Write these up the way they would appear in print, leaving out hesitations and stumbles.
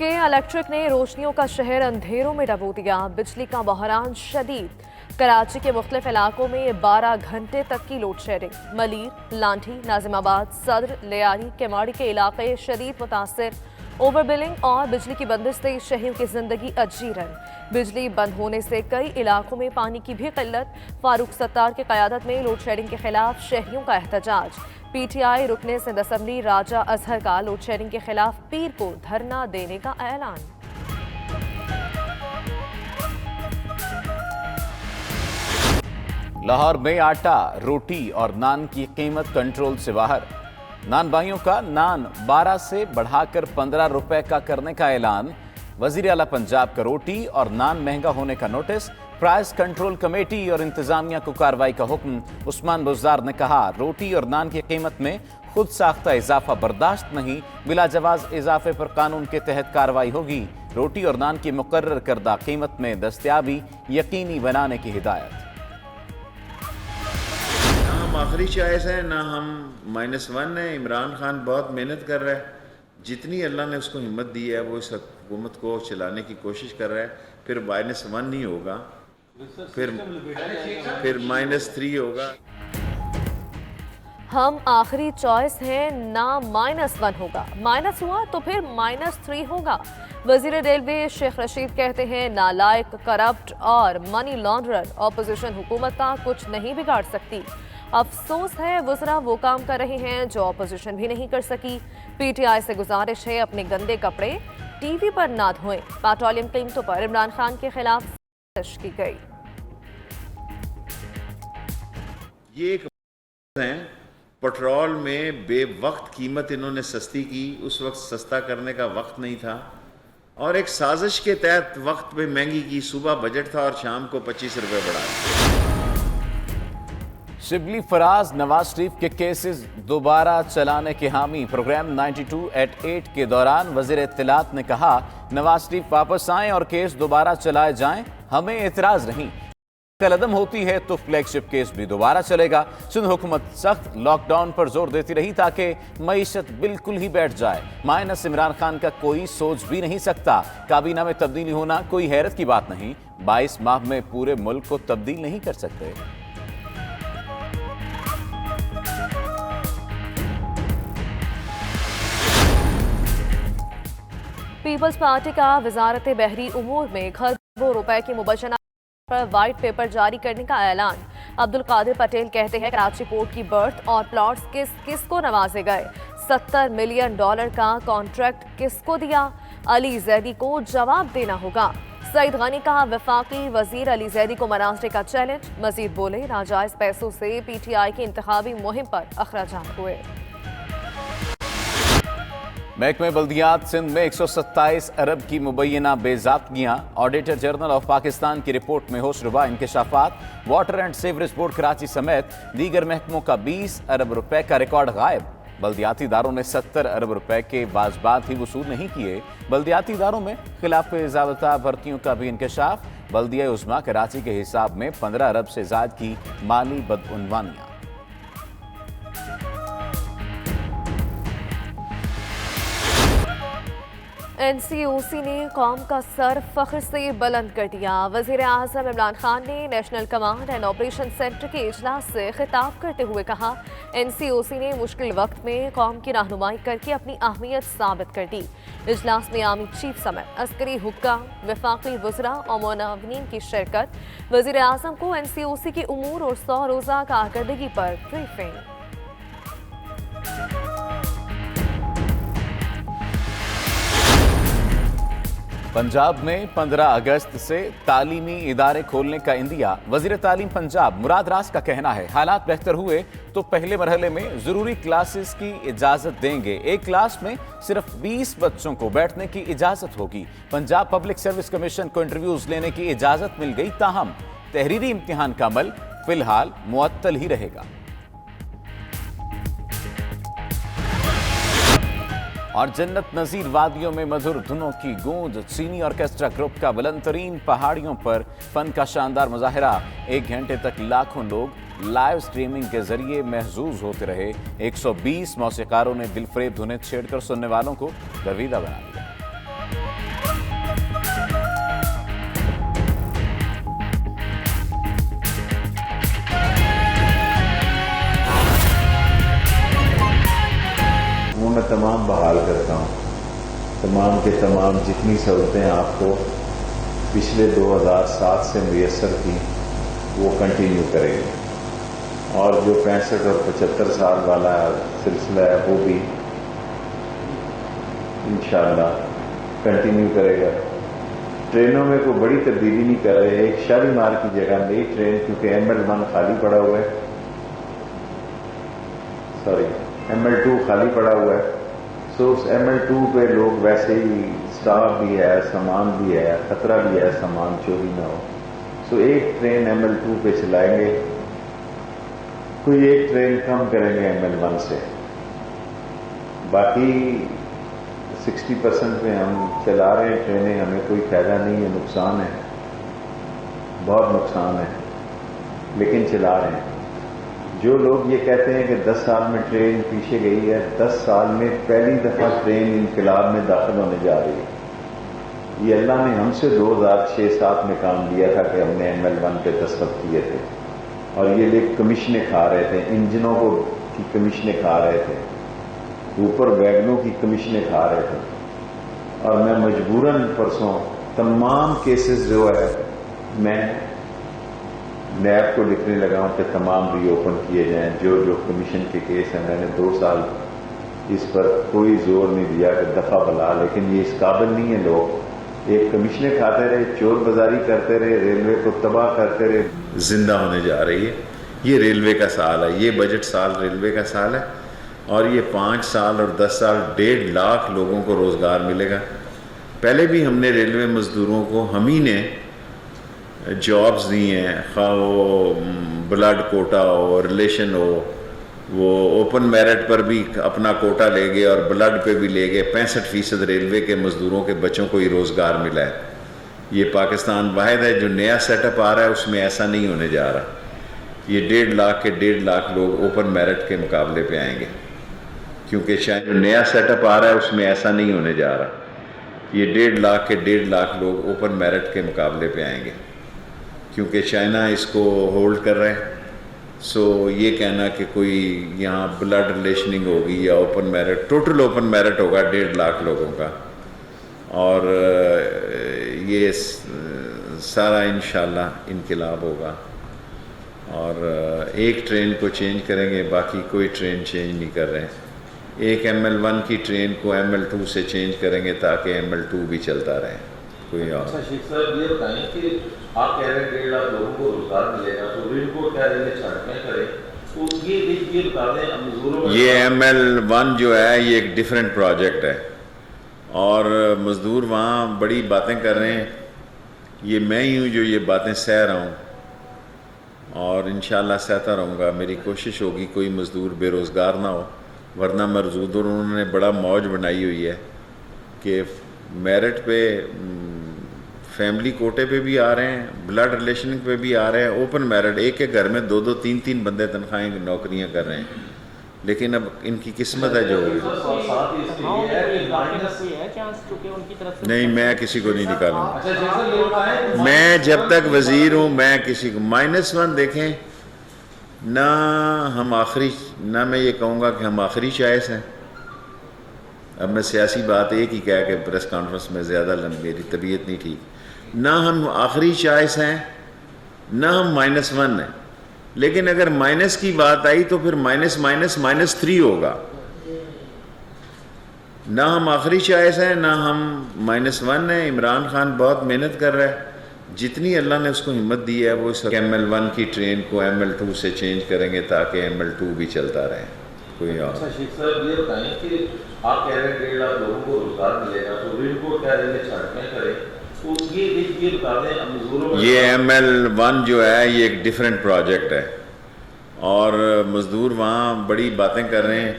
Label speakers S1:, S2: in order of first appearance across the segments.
S1: के इलेक्ट्रिक ने रोशनियों का शहर अंधेरों में डबो दिया। बिजली का बहरान शदीद। कराची के मुख्तलिफ इलाकों में 12 घंटे तक की लोड शेडिंग। मलीर, लांठी, नाजिमाबाद, सदर, लियारी, केमाड़ी के इलाके शदीद मुतासिर। ओवर बिलिंग और बिजली की बंदिश से शहरियों की जिंदगी अजीरन। बिजली बंद होने से कई इलाकों में पानी की भी किल्लत। फारूक सत्तार की क़यादत में लोड शेडिंग के खिलाफ शहरियों का एहतजाज। पीटीआई रुकने सिंध असम्बली राजा अजहर का लोड शेडिंग के खिलाफ पीर को धरना देने का ऐलान।
S2: लाहौर में आटा, रोटी और नान की कीमत कंट्रोल से बाहर। नान भाइयों का नान 12 से बढ़ाकर 15 रुपए का करने का ऐलान। वजीर आला पंजाब का रोटी और नान महंगा होने का नोटिस। प्राइस कंट्रोल कमेटी और इंतजामिया को कार्रवाई का हुक्म। उस्मान बुज़दार ने कहा, रोटी और नान की कीमत में खुद साख्ता इजाफा बर्दाश्त नहीं। बिला जवाज इजाफे पर कानून के तहत कार्रवाई होगी। रोटी और नान की मुकर्रर करदा कीमत में दस्तयाबी यकीनी बनाने की हिदायत।
S3: हम आखिरी चॉइस है ना, हम -1 है। इमरान खान बहुत मेहनत कर रहा है, जितनी अल्लाह ने उसको हिम्मत दी है वो इस हुकूमत को चलाने की कोशिश कर रहा है। फिर -1 नहीं होगा, फिर -3 होगा।
S1: हम आखिरी चॉइस हैं ना, -1 होगा, माइनस हुआ तो फिर -3 होगा। वजीर रेलवे शेख रशीद कहते हैं, नालायक, करप्ट और मनी लॉन्ड्रर ऑपोजिशन हुकूमत का कुछ नहीं बिगाड़ सकती। अफसोस है वज़रा वो काम कर रहे हैं जो ऑपोजिशन भी नहीं कर सकी। पीटीआई से गुजारिश है अपने गंदे कपड़े टीवी पर ना धोएं। पेट्रोलियम कीमतों पर इमरान खान के खिलाफ साजिश की गई।
S3: ये एक है, पेट्रोल में बेवक्त कीमत इन्होंने सस्ती की, उस वक्त सस्ता करने का वक्त नहीं था, और एक साजिश के तहत वक्त पे महंगी की। सुबह बजट था और शाम को 25 रुपए बढ़ा दिया।
S2: शिबली फराज नवाज शरीफ के केसेस दोबारा चलाने के हामी। प्रोग्राम 92@8 के दौरान वजीर इत्तलात ने कहा, नवाज शरीफ वापस आएं और केस दोबारा चलाए जाएं, हमें एतराज नहीं। कलदम होती है तो फ्लैगशिप केस भी दोबारा चलेगा। सिंध हुकूमत सख्त लॉकडाउन पर जोर देती रही ताकि मईशत बिल्कुल ही बैठ जाए। माइनस इमरान खान का कोई सोच भी नहीं सकता। काबीना में तब्दीली होना कोई हैरत की बात नहीं। 22 माह में पूरे मुल्क को तब्दील नहीं कर सकते।
S1: पीपल्स पार्टी का वजारत बहरी उमूर में खरबों रुपए की मुबैना पर वाइट पेपर जारी करने का ऐलान। अब्दुल कादिर पटेल कहते हैं, कराची पोर्ट की बर्थ और प्लॉट्स किसको नवाजे गए? $70 मिलियन का कॉन्ट्रैक्ट किसको दिया? अली जैदी को जवाब देना होगा। सईद गनी का वफाकी वजीर अली जैदी को मनासरे का चैलेंज। मजीद बोले, नाजायज पैसों से पीटीआई की इंतखाबी मुहिम पर अखराजात हुए।
S2: महकमे बल्दियात सिंध में 127 अरब की मुबैना बेज़ाब्तियाँ। ऑडिटर जनरल ऑफ पाकिस्तान की रिपोर्ट में होशरुबा इंकशाफात। Water and sewerage board Karachi समेत दीगर महकमों का 20 अरब रुपए का रिकॉर्ड गायब। बल्दियाती इदारों ने 70 अरब रुपए के वाजबात ही वसूल नहीं किए। बल्दियाती इदारों में खिलाफ ज़ाब्ता भर्तियों का भी इंकशाफ। बल्दिया उज़्मा कराची के हिसाब में 15 अरब से ज़ायद की माली बदउनवानियाँ।
S1: एनसीओसी ने कौम का सर फख्र से बुलंद कर दिया। वजीर आज़म इमरान खान ने national command and operation centre के इजलास से खिताब करते हुए कहा, एनसीओसी ने मुश्किल वक्त में कौम की रहनुमाई करके अपनी अहमियत साबित कर दी। इजलास में आर्मी चीफ समेत अस्करी हुक्काम, वफाकी वज़रा और मुआविनीन की शिरकत। वजीर आज़म को एनसीओसी के उमूर और 100 रोज़ा कारकर्दगी पर ब्रीफिंग।
S2: पंजाब में 15 अगस्त से तालीमी इदारे खोलने का इंदिया। वजीर तालीम पंजाब मुराद रास का कहना है, हालात बेहतर हुए तो पहले मरहले में जरूरी क्लासेस की इजाजत देंगे। एक क्लास में सिर्फ 20 बच्चों को बैठने की इजाजत होगी। पंजाब पब्लिक सर्विस कमीशन को इंटरव्यूज लेने की इजाजत मिल गई, ताहम तहरीरी इम्तिहान का अमल फिलहाल मुअत्तल ही रहेगा। और जन्नत नज़ीर वादियों में मधुर धुनों की गूंज। चीनी ऑर्केस्ट्रा ग्रुप का बुलंदतरीन पहाड़ियों पर फन का शानदार मुजाहिरा। 1 घंटे तक लाखों लोग लाइव स्ट्रीमिंग के जरिए महजूज होते रहे। 120 मौसीकारों ने दिलफरेब धुनें छेड़कर सुनने वालों को गर्विदा बना दिया।
S3: تمام بحال کرتا ہوں. تمام کے تمام جتنی سہولتیں آپ کو پچھلے 2007 سے میسر تھیں وہ کنٹینیو کریں گے, اور جو 65 اور 75 سال والا سلسلہ ہے وہ بھی انشاءاللہ کنٹینیو کرے گا. ٹرینوں میں کوئی بڑی تبدیلی نہیں کر رہے. ایک شالیمار کی جگہ نئی ٹرین, کیونکہ ML1 خالی پڑا ہوا ہے, ML2 خالی پڑا ہوا ہے, سو اس ML2 پہ لوگ ویسے ہی اسٹاف بھی ہے, سامان بھی ہے, خطرہ بھی ہے سامان چوری نہ ہو, سو ایک ٹرین ML2 پہ چلائیں گے, کوئی ایک ٹرین کم کریں گے ML1 سے. باقی 60% پہ ہم چلا رہے ہیں ٹرینیں, ہمیں کوئی فائدہ نہیں ہے, نقصان ہے, بہت نقصان ہے, لیکن چلا رہے ہیں. جو لوگ یہ کہتے ہیں کہ 10 سال میں ٹرین پیچھے گئی ہے, 10 سال میں پہلی دفعہ ٹرین انقلاب میں داخل ہونے جا رہی ہے. یہ اللہ نے ہم سے 2006-07 میں کام لیا تھا کہ ہم نے ML1 پہ دستخط کیے تھے, اور یہ لوگ کمیشنیں کھا رہے تھے, انجنوں کی کمیشنیں کھا رہے تھے, اوپر ویگنوں کی کمیشنیں کھا رہے تھے, اور میں مجبوراً پرسوں تمام کیسز جو ہے میں نیب کو لکھنے لگا ہوں کہ تمام ری اوپن کیے جائیں. جو کمیشن کے کیس ہیں میں نے 2 سال اس پر کوئی زور نہیں دیا کہ دفعہ بلا, لیکن یہ اس قابل نہیں ہے لوگ. ایک کمیشنیں کھاتے رہے, چور بازاری کرتے رہے, ریلوے کو تباہ کرتے رہے. زندہ ہونے جا رہی ہے. یہ ریلوے کا سال ہے, یہ بجٹ سال ریلوے کا سال ہے, اور یہ 5 سال اور 10 سال 1.5 لاکھ لوگوں کو روزگار ملے گا. پہلے بھی ہم نے ریلوے مزدوروں کو ہم ہی نے جابز دی ہیں, خواہ وہ بلڈ کوٹا ہو, ریلیشن ہو, وہ اوپن میرٹ پر بھی اپنا کوٹا لے گئے اور بلڈ پہ بھی لے گئے. 65% ریلوے کے مزدوروں کے بچوں کو ہی روزگار ملا ہے. یہ پاکستان واحد ہے جو نیا سیٹ اپ آ رہا ہے, اس میں ایسا نہیں ہونے جا رہا. یہ 1.5 لاکھ کے 1.5 لاکھ لوگ اوپن میرٹ کے مقابلے پہ آئیں گے, کیونکہ شاید جو نیا سیٹ اپ آ رہا ہے اس میں ایسا نہیں ہونے جا رہا. یہ 1.5 لاکھ کے 1.5 لاکھ لوگ اوپن میرٹ کے مقابلے پہ آئیں گے, کیونکہ چائنا اس کو ہولڈ کر رہا ہے. سو یہ کہنا کہ کوئی یہاں بلڈ ریلیشننگ ہوگی یا open merit, total open merit ہوگا 1.5 لاکھ لوگوں کا, اور یہ سارا انشاءاللہ انقلاب ہوگا. اور ایک ٹرین کو چینج کریں گے, باقی کوئی ٹرین چینج نہیں کر رہے ہیں. ایک ML1 کی ٹرین کو ML2 سے چینج کریں گے تاکہ ML2 بھی چلتا رہے. کوئی اور
S4: اچھا شیخ صاحب یہ بتائیں کہ آپ کہہ رہے ہیں 1.5 لاکھ لوگوں کو روزگار ملے گا, تو ریل کو کہہ رہے ہیں چھٹکیں کریں, تو یہ بتا دیں مزدوروں میں.
S3: یہ ML1 جو ہے یہ ایک ڈیفرنٹ پروجیکٹ ہے, اور مزدور وہاں بڑی باتیں کر رہے ہیں. یہ میں ہی ہوں جو یہ باتیں سہ رہا ہوں, اور انشاءاللہ سہتا رہوں گا. میری کوشش ہوگی کوئی مزدور بے روزگار نہ ہو, ورنہ مزدور انہوں نے بڑا موج بنائی ہوئی ہے کہ میرٹ پہ, فیملی کوٹے پہ بھی آ رہے ہیں, بلڈ ریلیشن پہ بھی آ رہے ہیں, اوپن میرٹ ایک ایک گھر میں 2-2 3-3 بندے تنخواہیں نوکریاں کر رہے ہیں. لیکن اب ان کی قسمت ہے جو ہوگی. نہیں, میں کسی کو نہیں نکالوں. میں جب تک وزیر ہوں میں کسی کو -1 دیکھیں نہ ہم آخری, نہ میں یہ کہوں گا کہ ہم آخری چوائس ہیں. اب میں سیاسی بات ایک ہی کہہ کہ پریس کانفرنس میں زیادہ میری طبیعت نہیں ٹھیک. نہ ہم آخری چوائس ہیں نہ ہم -1 ہیں, لیکن اگر مائنس کی بات آئی تو پھر -3 ہوگا. نہ ہم آخری چوائس ہیں نہ ہم -1 ہیں. عمران خان بہت محنت کر رہا ہے, جتنی اللہ نے اس کو ہمت دی ہے وہ اس ML1 کی ٹرین کو ML2 سے چینج کریں گے تاکہ ML2 بھی چلتا رہے. کوئی اور
S4: اچھا شیخ صاحب یہ بتائیں کہ آپ کہہ رہے ہیں 1.5 لاکھ لوگوں کو روزگار ملے گا, تو ریل کو کہہ رہے ہیں چھٹکیں کریں, تو یہ بتا دیں مزدوروں میں.
S3: یہ ML1 جو ہے یہ ایک ڈیفرنٹ پروجیکٹ ہے, اور مزدور وہاں بڑی باتیں کر رہے ہیں.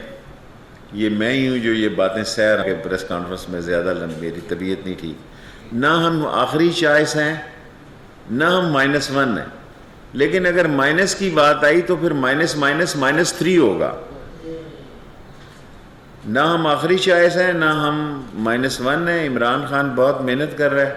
S3: یہ میں ہی ہوں جو یہ باتیں سہ رہا ہوں کہ پریس کانفرنس میں زیادہ میری طبیعت نہیں ٹھیک. نہ ہم آخری چوائس ہیں نہ ہم -1 ہیں, لیکن اگر مائنس کی بات آئی تو پھر -3 ہوگا. نہ ہم آخری چوائس ہیں نہ ہم -1 ہیں. عمران خان بہت محنت کر رہا ہے,